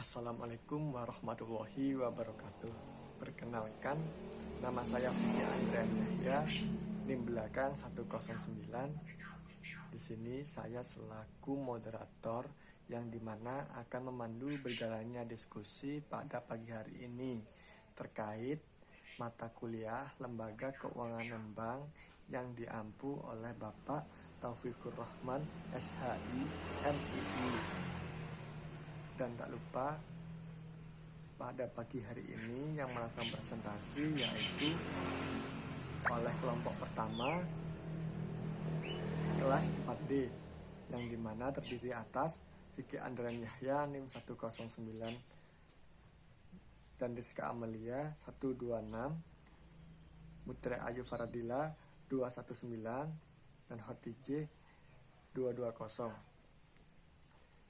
Assalamualaikum warahmatullahi wabarakatuh. Perkenalkan, nama saya Vicky Andrian Yahya, NIM belakang 109. Di sini saya selaku moderator yang dimana akan memandu berjalannya diskusi pada pagi hari ini terkait mata kuliah Lembaga Keuangan dan Bank yang diampu oleh Bapak Taufikur Rahman, SHI, MII. Dan tak lupa pada pagi hari ini yang melakukan presentasi yaitu oleh kelompok pertama kelas 4D yang dimana terdiri atas Vicky Andrian Yahya NIM 109 dan Rizka Amelia 126, Mutre Ayu Faradila 219 dan Hotije 220.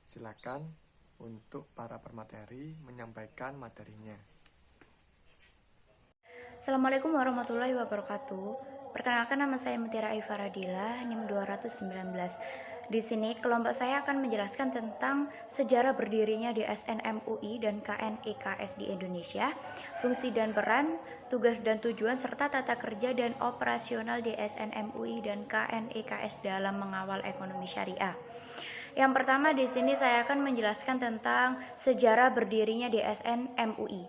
Silakan untuk para pemateri menyampaikan materinya. Assalamualaikum warahmatullahi wabarakatuh. Perkenalkan, nama saya Mutiara Ayu Faradila, NIM 219. Di sini kelompok saya akan menjelaskan tentang sejarah berdirinya DSN MUI dan KNEKS di Indonesia, fungsi dan peran, tugas dan tujuan, serta tata kerja dan operasional DSN MUI dan KNEKS dalam mengawal ekonomi syariah. Yang pertama di sini saya akan menjelaskan tentang sejarah berdirinya DSN MUI.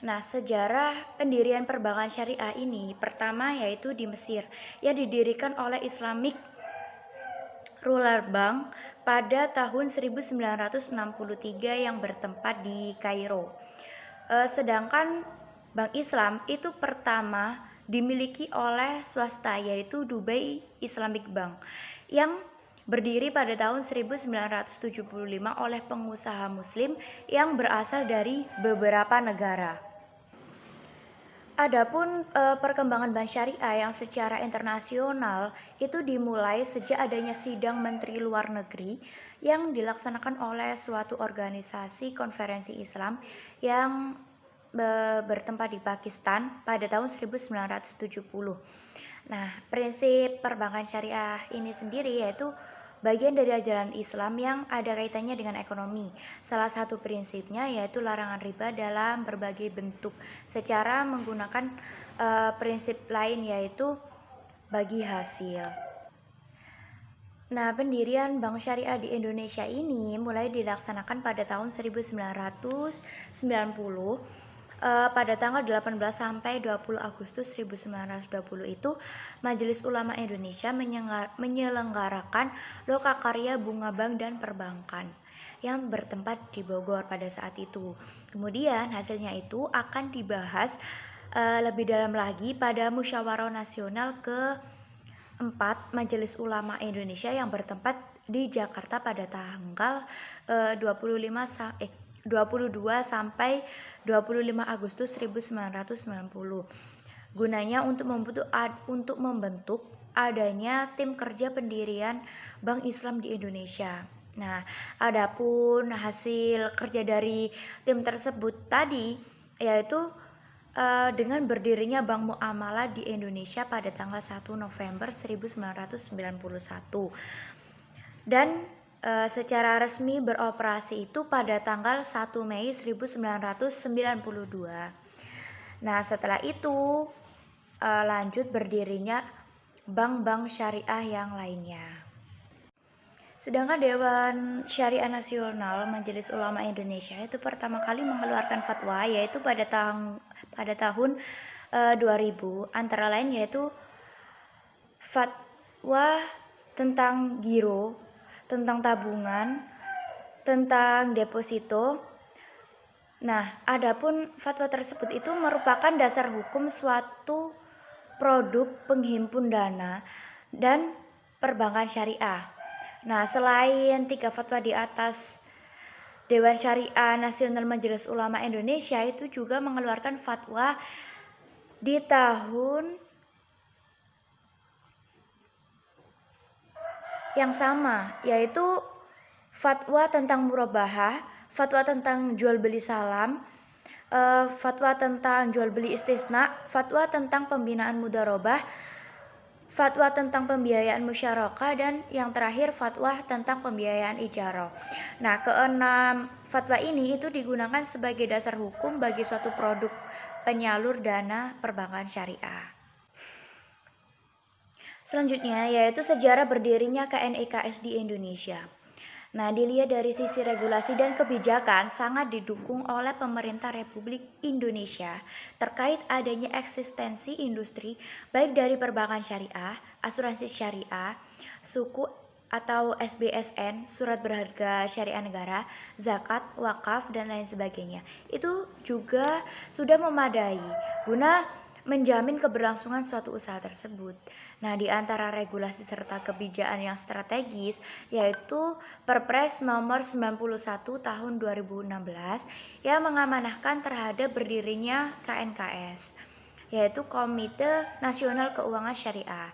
Nah, sejarah pendirian perbankan syariah ini pertama yaitu di Mesir yang didirikan oleh Islamic Rural Bank pada tahun 1963 yang bertempat di Kairo. Sedangkan Bank Islam itu pertama dimiliki oleh swasta yaitu Dubai Islamic Bank yang berdiri pada tahun 1975 oleh pengusaha muslim yang berasal dari beberapa negara. Adapun perkembangan bank syariah yang secara internasional itu dimulai sejak adanya sidang Menteri Luar Negeri yang dilaksanakan oleh suatu organisasi konferensi Islam yang bertempat di Pakistan pada tahun 1970. Nah, prinsip perbankan syariah ini sendiri yaitu bagian dari ajaran Islam yang ada kaitannya dengan ekonomi. Salah satu prinsipnya yaitu larangan riba dalam berbagai bentuk secara menggunakan prinsip lain yaitu bagi hasil. Nah, pendirian Bank Syariah di Indonesia ini mulai dilaksanakan pada tahun 1990. Pada tanggal 18 sampai 20 Agustus 1920 itu Majelis Ulama Indonesia menyelenggarakan Lokakarya Bunga Bank dan Perbankan yang bertempat di Bogor pada saat itu. Kemudian hasilnya itu akan dibahas lebih dalam lagi pada Musyawarah Nasional ke-4 Majelis Ulama Indonesia yang bertempat di Jakarta pada tanggal 22 sampai 25 Agustus 1990. Gunanya untuk membentuk adanya tim kerja pendirian Bank Islam di Indonesia. Nah, adapun hasil kerja dari tim tersebut tadi yaitu dengan berdirinya Bank Muamalah di Indonesia pada tanggal 1 November 1991 dan secara resmi beroperasi itu pada tanggal 1 Mei 1992. Nah, setelah itu lanjut berdirinya bank-bank syariah yang lainnya. Sedangkan Dewan Syariah Nasional Majelis Ulama Indonesia itu pertama kali mengeluarkan fatwa yaitu pada tahun 2000, antara lain yaitu fatwa tentang giro, tentang tabungan, tentang deposito. Nah, adapun fatwa tersebut itu merupakan dasar hukum suatu produk penghimpun dana dan perbankan syariah. Nah, selain 3 fatwa di atas, Dewan Syariah Nasional Majelis Ulama Indonesia itu juga mengeluarkan fatwa di tahun yang sama, yaitu fatwa tentang murabahah, fatwa tentang jual beli salam, fatwa tentang jual beli istisna, fatwa tentang pembinaan mudharabah, fatwa tentang pembiayaan musyarakah, dan yang terakhir fatwa tentang pembiayaan ijarah. Nah, keenam fatwa ini itu digunakan sebagai dasar hukum bagi suatu produk penyalur dana perbankan syariah. Selanjutnya yaitu sejarah berdirinya KNIKS di Indonesia. Nah, dilihat dari sisi regulasi dan kebijakan sangat didukung oleh pemerintah Republik Indonesia terkait adanya eksistensi industri baik dari perbankan syariah, asuransi syariah, suku atau SBSN, surat berharga syariah negara, zakat, wakaf, dan lain sebagainya. Itu juga sudah memadai guna menjamin keberlangsungan suatu usaha tersebut. Nah, di antara regulasi serta kebijakan yang strategis yaitu Perpres nomor 91 tahun 2016 yang mengamanahkan terhadap berdirinya KNKS, yaitu Komite Nasional Keuangan Syariah,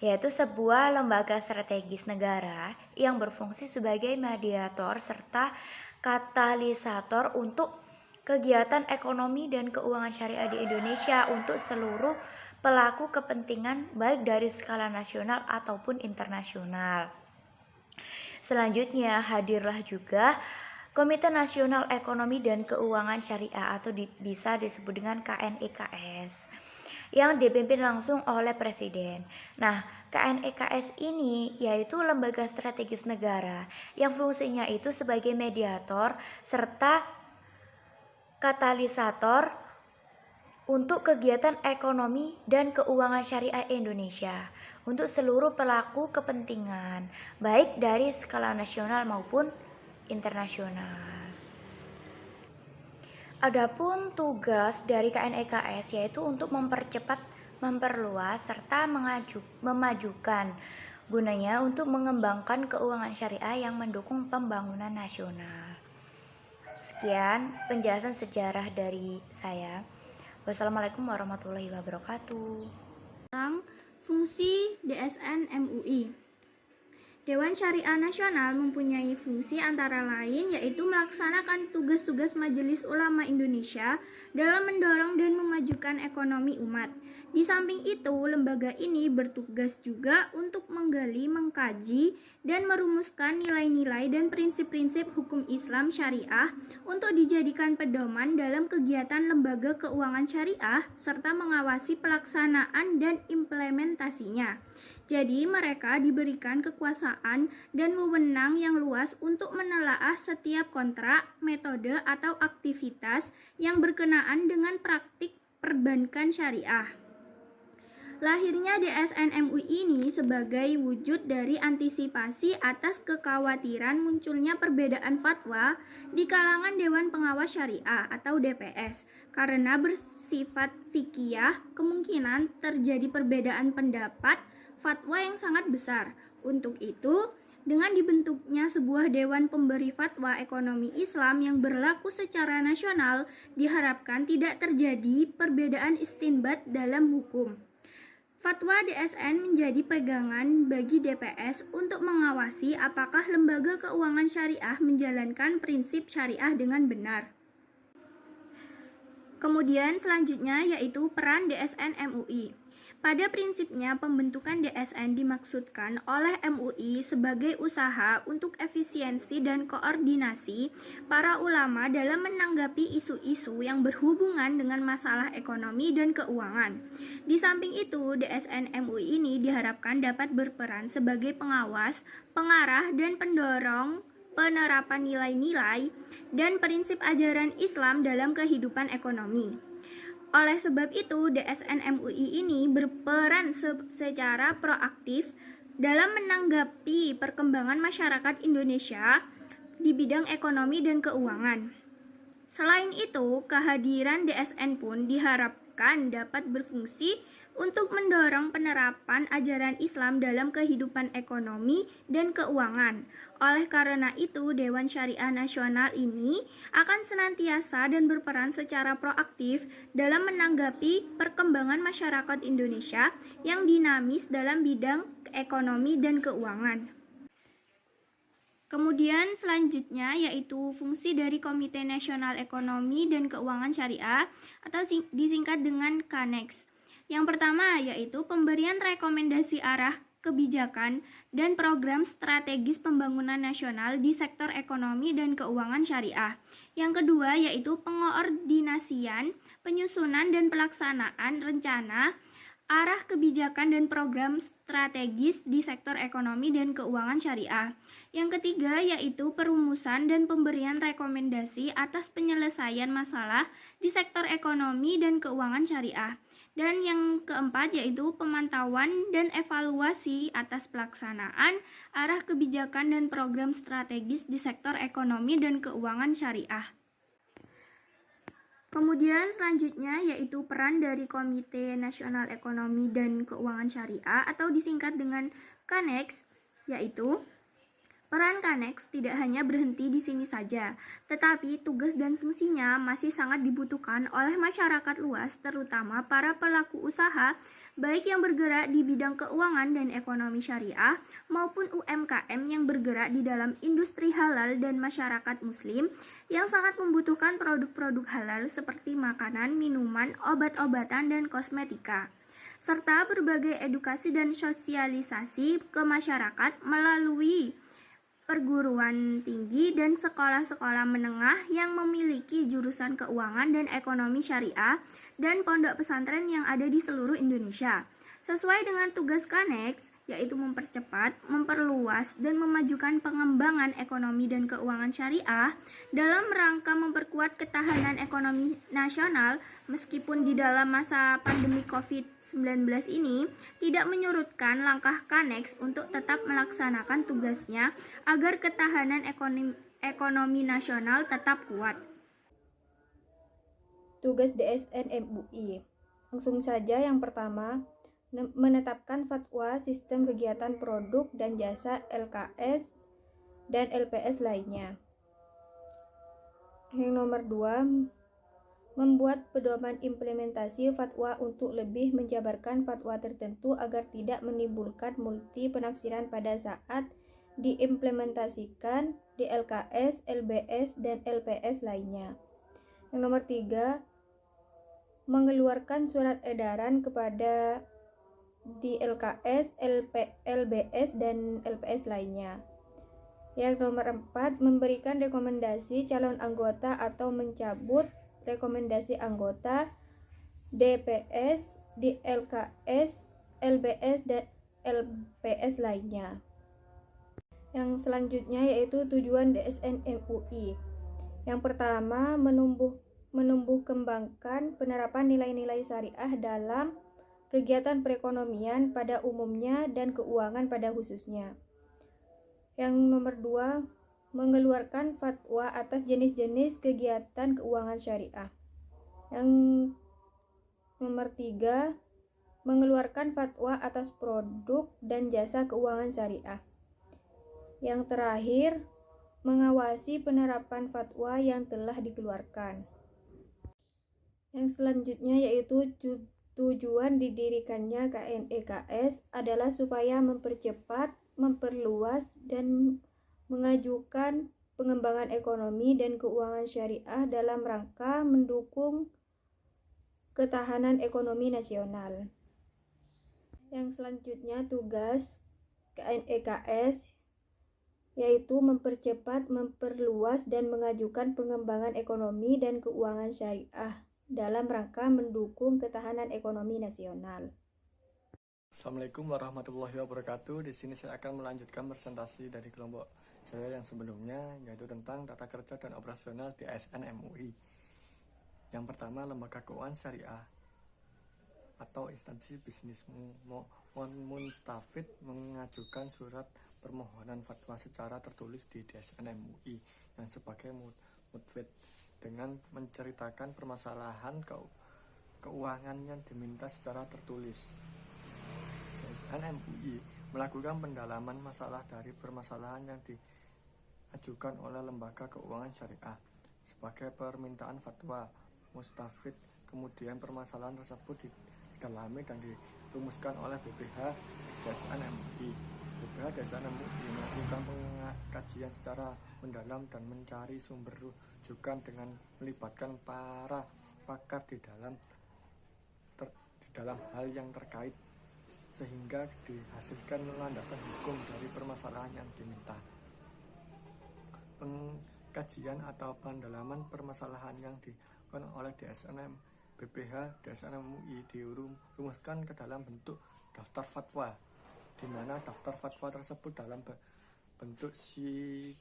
yaitu sebuah lembaga strategis negara yang berfungsi sebagai mediator serta katalisator untuk kegiatan ekonomi dan keuangan syariah di Indonesia untuk seluruh pelaku kepentingan baik dari skala nasional ataupun internasional. Selanjutnya hadirlah juga Komite Nasional Ekonomi dan Keuangan Syariah atau bisa disebut dengan KNIKS yang dipimpin langsung oleh Presiden. Nah, KNIKS ini yaitu lembaga strategis negara yang fungsinya itu sebagai mediator serta katalisator untuk kegiatan ekonomi dan keuangan syariah Indonesia untuk seluruh pelaku kepentingan baik dari skala nasional maupun internasional. Adapun tugas dari KNIKS yaitu untuk mempercepat, memperluas serta memajukan gunanya untuk mengembangkan keuangan syariah yang mendukung pembangunan nasional. Sekian penjelasan sejarah dari saya. Wassalamualaikum warahmatullahi wabarakatuh. Tentang fungsi DSN MUI. Dewan Syariah Nasional mempunyai fungsi antara lain yaitu melaksanakan tugas-tugas Majelis Ulama Indonesia dalam mendorong dan memajukan ekonomi umat. Di samping itu, lembaga ini bertugas juga untuk menggali, mengkaji, dan merumuskan nilai-nilai dan prinsip-prinsip hukum Islam syariah untuk dijadikan pedoman dalam kegiatan lembaga keuangan syariah serta mengawasi pelaksanaan dan implementasinya. Jadi mereka diberikan kekuasaan dan wewenang yang luas untuk menelaah setiap kontrak, metode, atau aktivitas yang berkenaan dengan praktik perbankan syariah. Lahirnya DSN MUI ini sebagai wujud dari antisipasi atas kekhawatiran munculnya perbedaan fatwa di kalangan Dewan Pengawas Syariah atau DPS karena bersifat fikih, kemungkinan terjadi perbedaan pendapat fatwa yang sangat besar. Untuk itu, dengan dibentuknya sebuah Dewan Pemberi Fatwa Ekonomi Islam yang berlaku secara nasional, diharapkan tidak terjadi perbedaan istinbat dalam hukum. Fatwa DSN menjadi pegangan bagi DPS untuk mengawasi apakah lembaga keuangan syariah menjalankan prinsip syariah dengan benar. Kemudian selanjutnya yaitu peran DSN MUI. Pada prinsipnya, pembentukan DSN dimaksudkan oleh MUI sebagai usaha untuk efisiensi dan koordinasi para ulama dalam menanggapi isu-isu yang berhubungan dengan masalah ekonomi dan keuangan. Di samping itu, DSN MUI ini diharapkan dapat berperan sebagai pengawas, pengarah, dan pendorong penerapan nilai-nilai dan prinsip ajaran Islam dalam kehidupan ekonomi. Oleh sebab itu, DSN MUI ini berperan secara proaktif dalam menanggapi perkembangan masyarakat Indonesia di bidang ekonomi dan keuangan. Selain itu, kehadiran DSN pun diharapkan dapat berfungsi untuk mendorong penerapan ajaran Islam dalam kehidupan ekonomi dan keuangan. Oleh karena itu, Dewan Syariah Nasional ini akan senantiasa dan berperan secara proaktif dalam menanggapi perkembangan masyarakat Indonesia yang dinamis dalam bidang ekonomi dan keuangan. Kemudian selanjutnya yaitu fungsi dari Komite Nasional Ekonomi dan Keuangan Syariah atau disingkat dengan KANEX. Yang pertama yaitu pemberian rekomendasi arah kebijakan dan program strategis pembangunan nasional di sektor ekonomi dan keuangan syariah. Yang kedua yaitu pengoordinasian, penyusunan dan pelaksanaan rencana arah kebijakan dan program strategis di sektor ekonomi dan keuangan syariah. Yang ketiga yaitu perumusan dan pemberian rekomendasi atas penyelesaian masalah di sektor ekonomi dan keuangan syariah. Dan yang keempat yaitu pemantauan dan evaluasi atas pelaksanaan arah kebijakan dan program strategis di sektor ekonomi dan keuangan syariah. Kemudian selanjutnya yaitu peran dari Komite Nasional Ekonomi dan Keuangan Syariah atau disingkat dengan KANEX, yaitu peran KANEX tidak hanya berhenti di sini saja, tetapi tugas dan fungsinya masih sangat dibutuhkan oleh masyarakat luas, terutama para pelaku usaha, baik yang bergerak di bidang keuangan dan ekonomi syariah, maupun UMKM yang bergerak di dalam industri halal dan masyarakat muslim, yang sangat membutuhkan produk-produk halal seperti makanan, minuman, obat-obatan, dan kosmetika, serta berbagai edukasi dan sosialisasi ke masyarakat melalui perguruan tinggi dan sekolah-sekolah menengah yang memiliki jurusan keuangan dan ekonomi syariah dan pondok pesantren yang ada di seluruh Indonesia. Sesuai dengan tugas KANEX, yaitu mempercepat, memperluas, dan memajukan pengembangan ekonomi dan keuangan syariah dalam rangka memperkuat ketahanan ekonomi nasional meskipun di dalam masa pandemi COVID-19 ini tidak menyurutkan langkah KANEX untuk tetap melaksanakan tugasnya agar ketahanan ekonomi nasional tetap kuat. Tugas DSN MUI. Langsung saja yang pertama, menetapkan fatwa sistem kegiatan produk dan jasa LKS dan LPS lainnya. Yang nomor 2, membuat pedoman implementasi fatwa untuk lebih menjabarkan fatwa tertentu agar tidak menimbulkan multi penafsiran pada saat diimplementasikan di LKS, LBS, dan LPS lainnya. Yang nomor 3, mengeluarkan surat edaran kepada di LKS, LBS, dan LPS lainnya. Yang nomor 4, memberikan rekomendasi calon anggota atau mencabut rekomendasi anggota DPS di LKS, LBS, dan LPS lainnya. Yang selanjutnya yaitu tujuan DSN MUI. Yang pertama, menumbuh kembangkan penerapan nilai-nilai syariah dalam kegiatan perekonomian pada umumnya dan keuangan pada khususnya. Yang nomor 2, mengeluarkan fatwa atas jenis-jenis kegiatan keuangan syariah. Yang nomor 3, mengeluarkan fatwa atas produk dan jasa keuangan syariah. Yang terakhir, mengawasi penerapan fatwa yang telah dikeluarkan. Yang selanjutnya yaitu tujuan didirikannya KNEKS adalah supaya mempercepat, memperluas, dan mengajukan pengembangan ekonomi dan keuangan syariah dalam rangka mendukung ketahanan ekonomi nasional. Yang selanjutnya tugas KNEKS yaitu mempercepat, memperluas, dan mengajukan pengembangan ekonomi dan keuangan syariah dalam rangka mendukung ketahanan ekonomi nasional. Assalamualaikum warahmatullahi wabarakatuh. Di sini saya akan melanjutkan presentasi dari kelompok saya yang sebelumnya, yaitu tentang tata kerja dan operasional DSN MUI. Yang pertama, lembaga keuangan syariah atau instansi bisnis munstafid mengajukan surat permohonan fatwa secara tertulis di DSN MUI yang sebagai mutfid dengan menceritakan permasalahan keuangan yang diminta secara tertulis. DSN MUI melakukan pendalaman masalah dari permasalahan yang diajukan oleh lembaga keuangan syariah sebagai permintaan fatwa mustafid. Kemudian permasalahan tersebut didalami dan dirumuskan oleh BPH DSN MUI. BPH DSN MUI melakukan pengkajian secara mendalam dan mencari sumber rujukan dengan melibatkan para pakar di dalam hal yang terkait, sehingga dihasilkan landasan hukum dari permasalahan yang diminta. Pengkajian atau pendalaman permasalahan yang dilakukan oleh DSN BPH DSN MUI dirumuskan ke dalam bentuk daftar fatwa, di mana daftar fatwa tersebut dalam bentuk sip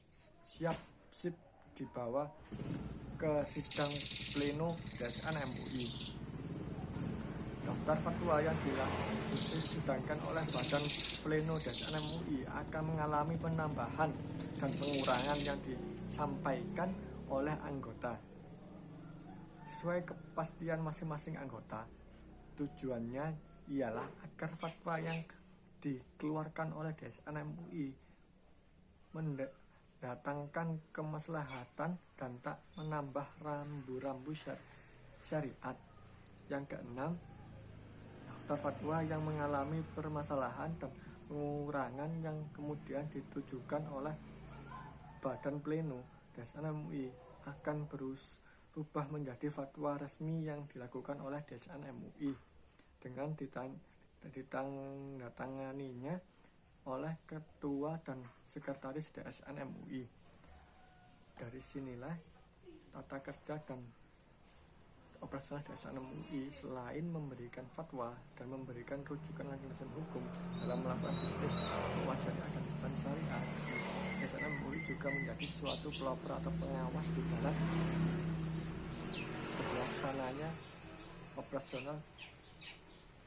dibawa ke sidang pleno DSN MUI. Daftar fatwa yang disidangkan oleh Badan Pleno DSN MUI akan mengalami penambahan dan pengurangan yang disampaikan oleh anggota sesuai kepastian masing-masing anggota. Tujuannya ialah agar fatwa yang dikeluarkan oleh DSN MUI mendatangkan kemaslahatan dan tak menambah rambu-rambu syariat. Yang keenam, daftar fatwa yang mengalami permasalahan dan pengurangan yang kemudian ditujukan oleh Badan Pleno DSN MUI akan berubah menjadi fatwa resmi yang dilakukan oleh DSN MUI dengan ditandatanganinya oleh Ketua dan Sekretaris DSN MUI. Dari sinilah tata kerja dan operasional DSN MUI selain memberikan fatwa dan memberikan rujukan landasan hukum dalam melakukan bisnis keuangan syariah dan asuransi syariah, DSN MUI juga menjadi suatu pelopor atau pengawas di dalam berlaksananya operasional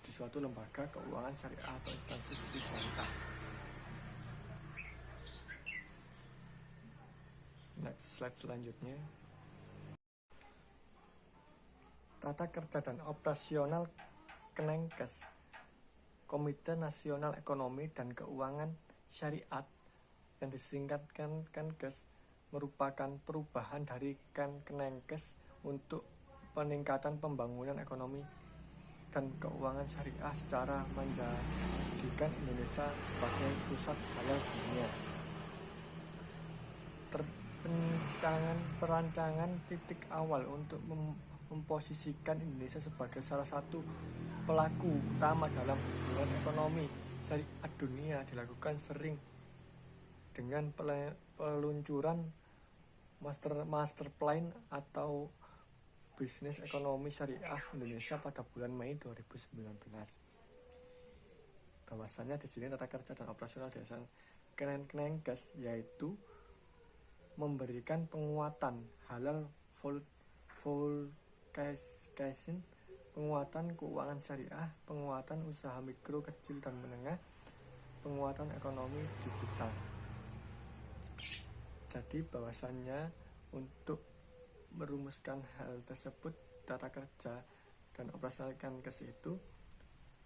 di suatu lembaga keuangan syariah atau instansi bisnis syariah. Next slide selanjutnya. Tata kerja dan operasional Kemenkes, Komite Nasional Ekonomi dan Keuangan Syariat yang disingkatkan Kemenkes, merupakan perubahan dari Kemenkes untuk peningkatan pembangunan ekonomi dan keuangan syariah secara menjadikan Indonesia sebagai pusat halal dunia. Perancangan titik awal untuk memposisikan Indonesia sebagai salah satu pelaku utama dalam hubungan ekonomi syariah dunia dilakukan sering dengan peluncuran master plan atau bisnis ekonomi syariah Indonesia pada bulan Mei 2019. Bahwasanya di sini tata kerja dan operasional DSN Kemenkes yaitu memberikan penguatan halal full casing, penguatan keuangan syariah, penguatan usaha mikro, kecil dan menengah, penguatan ekonomi digital. Jadi bahwasannya untuk merumuskan hal tersebut, tata kerja dan operasional Kemenkes itu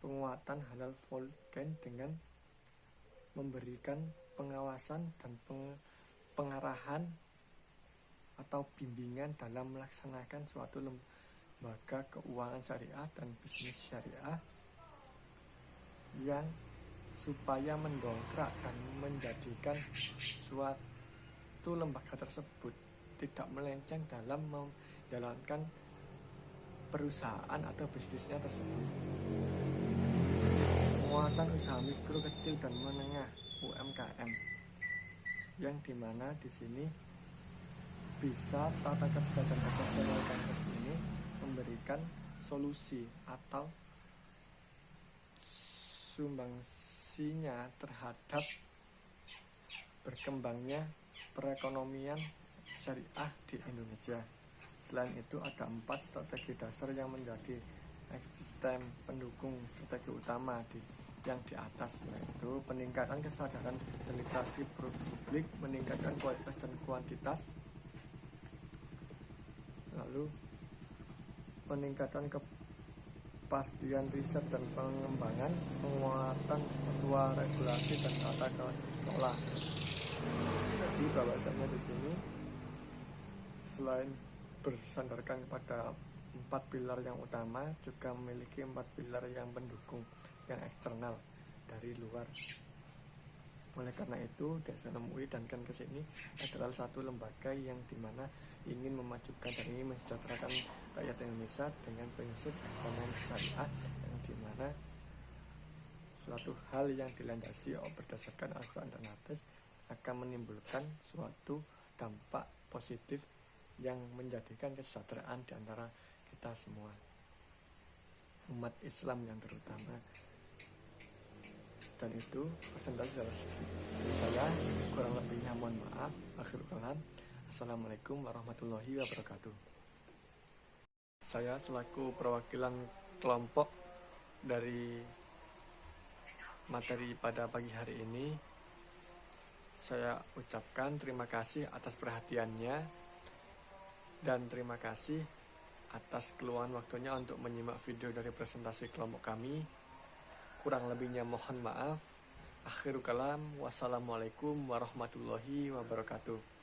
penguatan halal full gain dengan memberikan pengawasan dan pengarahan atau bimbingan dalam melaksanakan suatu lembaga keuangan syariah dan bisnis syariah yang supaya mendongkrak dan menjadikan suatu lembaga tersebut tidak melenceng dalam menjalankan perusahaan atau bisnisnya tersebut. Penguatan usaha mikro, kecil dan menengah UMKM, yang dimana di sini bisa tata kerja dan operasional Kemenkes ini memberikan solusi atau sumbangsinya terhadap berkembangnya perekonomian syariah di Indonesia. Selain itu ada 4 strategi dasar yang menjadi ekosistem pendukung strategi utama yang di atas, yaitu peningkatan kesadaran dan literasi publik, meningkatkan kualitas dan kuantitas, lalu peningkatan kepastian riset dan pengembangan, penguatan fatwa, regulasi dan tata kelola. Jadi bahwasanya di sini selain bersandarkan pada 4 pilar yang utama, juga memiliki 4 pilar yang pendukung yang eksternal dari luar. Oleh karena itu, DSN MUI dan Kemenkes ini adalah satu lembaga yang dimana ingin memajukan dan ingin mensejahterakan rakyat Indonesia dengan prinsip ekonomi syariah yang mana suatu hal yang dilandasi berdasarkan Al-Quran dan Hadis akan menimbulkan suatu dampak positif yang menjadikan kesejahteraan di antara kita semua, umat Islam yang terutama. Dan itu presentasi dari saya, kurang lebihnya mohon maaf. Akhirul kalam, assalamualaikum warahmatullahi wabarakatuh. Saya selaku perwakilan kelompok dari materi pada pagi hari ini, saya ucapkan terima kasih atas perhatiannya dan terima kasih atas keluangan waktunya untuk menyimak video dari presentasi kelompok kami. Kurang lebihnya mohon maaf. Akhirul kalam, wassalamualaikum warahmatullahi wabarakatuh.